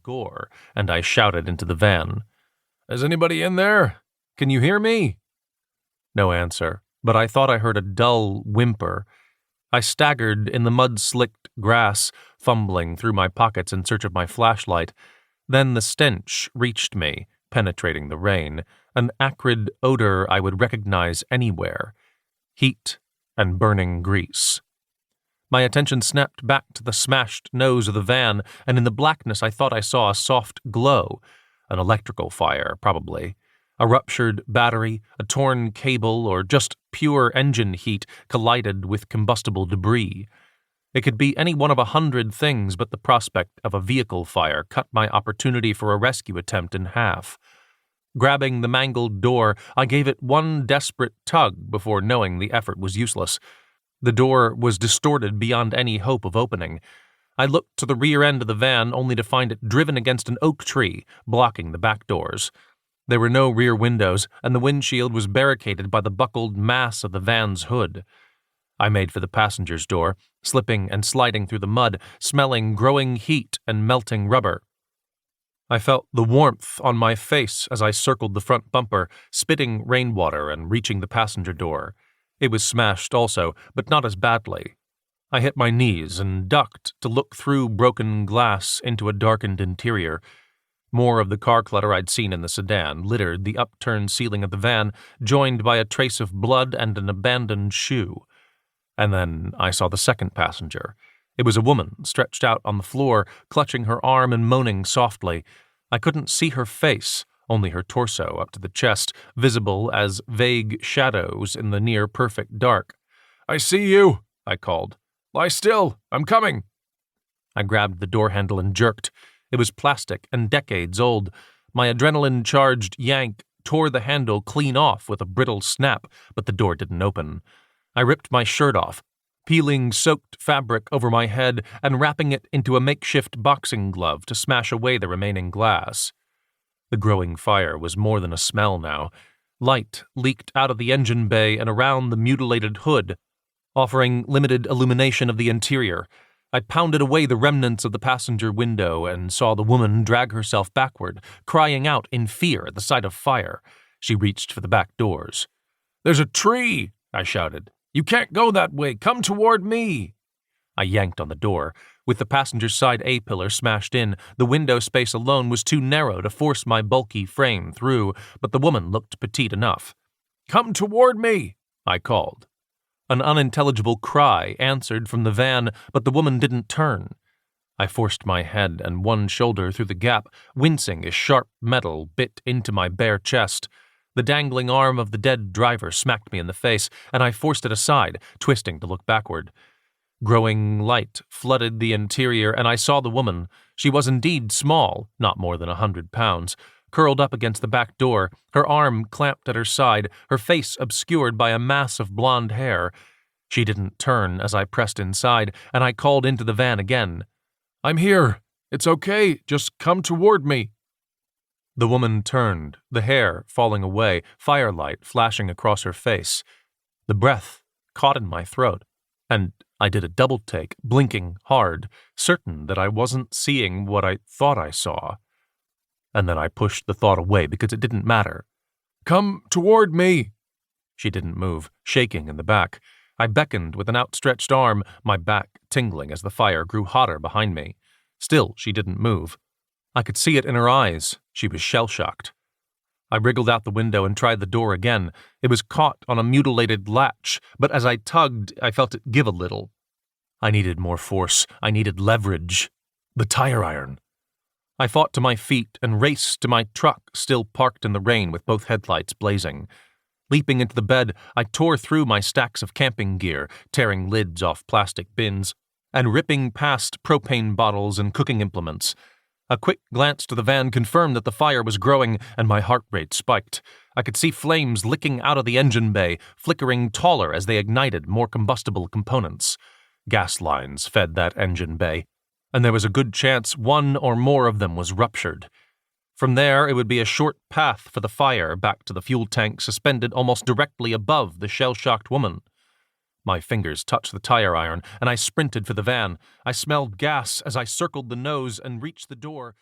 gore, and I shouted into the van. "Is anybody in there? Can you hear me?" No answer, but I thought I heard a dull whimper. I staggered in the mud-slicked grass, fumbling through my pockets in search of my flashlight. Then the stench reached me, penetrating the rain, an acrid odor I would recognize anywhere. Heat and burning grease. My attention snapped back to the smashed nose of the van, and in the blackness I thought I saw a soft glow. An electrical fire, probably. A ruptured battery, a torn cable, or just pure engine heat collided with combustible debris. It could be any one of 100 things, but the prospect of a vehicle fire cut my opportunity for a rescue attempt in half. Grabbing the mangled door, I gave it one desperate tug before knowing the effort was useless. The door was distorted beyond any hope of opening. I looked to the rear end of the van only to find it driven against an oak tree, blocking the back doors. There were no rear windows, and the windshield was barricaded by the buckled mass of the van's hood. I made for the passenger's door, slipping and sliding through the mud, smelling growing heat and melting rubber. I felt the warmth on my face as I circled the front bumper, spitting rainwater and reaching the passenger door. It was smashed also, but not as badly. I hit my knees and ducked to look through broken glass into a darkened interior. More of the car clutter I'd seen in the sedan littered the upturned ceiling of the van, joined by a trace of blood and an abandoned shoe. And then I saw the second passenger. It was a woman, stretched out on the floor, clutching her arm and moaning softly. I couldn't see her face, only her torso up to the chest, visible as vague shadows in the near-perfect dark. "I see you," I called. "Lie still, I'm coming." I grabbed the door handle and jerked. It was plastic and decades old. My adrenaline-charged yank tore the handle clean off with a brittle snap, but the door didn't open. I ripped my shirt off, peeling soaked fabric over my head and wrapping it into a makeshift boxing glove to smash away the remaining glass. The growing fire was more than a smell now. Light leaked out of the engine bay and around the mutilated hood, offering limited illumination of the interior. I pounded away the remnants of the passenger window and saw the woman drag herself backward, crying out in fear at the sight of fire. She reached for the back doors. "There's a tree!" I shouted. "You can't go that way! Come toward me!" I yanked on the door. With the passenger side A-pillar smashed in, the window space alone was too narrow to force my bulky frame through, but the woman looked petite enough. "Come toward me!" I called. An unintelligible cry answered from the van, but the woman didn't turn. I forced my head and one shoulder through the gap, wincing as sharp metal bit into my bare chest. The dangling arm of the dead driver smacked me in the face, and I forced it aside, twisting to look backward. Growing light flooded the interior, and I saw the woman. She was indeed small, not more than 100 pounds, curled up against the back door, her arm clamped at her side, her face obscured by a mass of blonde hair. She didn't turn as I pressed inside, and I called into the van again. "I'm here. It's okay. Just come toward me." The woman turned, the hair falling away, firelight flashing across her face. The breath caught in my throat, and I did a double take, blinking hard, certain that I wasn't seeing what I thought I saw. And then I pushed the thought away because it didn't matter. "Come toward me." She didn't move, shaking in the back. I beckoned with an outstretched arm, my back tingling as the fire grew hotter behind me. Still, she didn't move. I could see it in her eyes. She was shell-shocked. I wriggled out the window and tried the door again. It was caught on a mutilated latch, but as I tugged, I felt it give a little. I needed more force. I needed leverage. The tire iron. I fought to my feet and raced to my truck, still parked in the rain with both headlights blazing. Leaping into the bed, I tore through my stacks of camping gear, tearing lids off plastic bins, and ripping past propane bottles and cooking implements. A quick glance to the van confirmed that the fire was growing, and my heart rate spiked. I could see flames licking out of the engine bay, flickering taller as they ignited more combustible components. Gas lines fed that engine bay, and there was a good chance one or more of them was ruptured. From there, it would be a short path for the fire back to the fuel tank suspended almost directly above the shell-shocked woman. My fingers touched the tire iron, and I sprinted for the van. I smelled gas as I circled the nose and reached the door.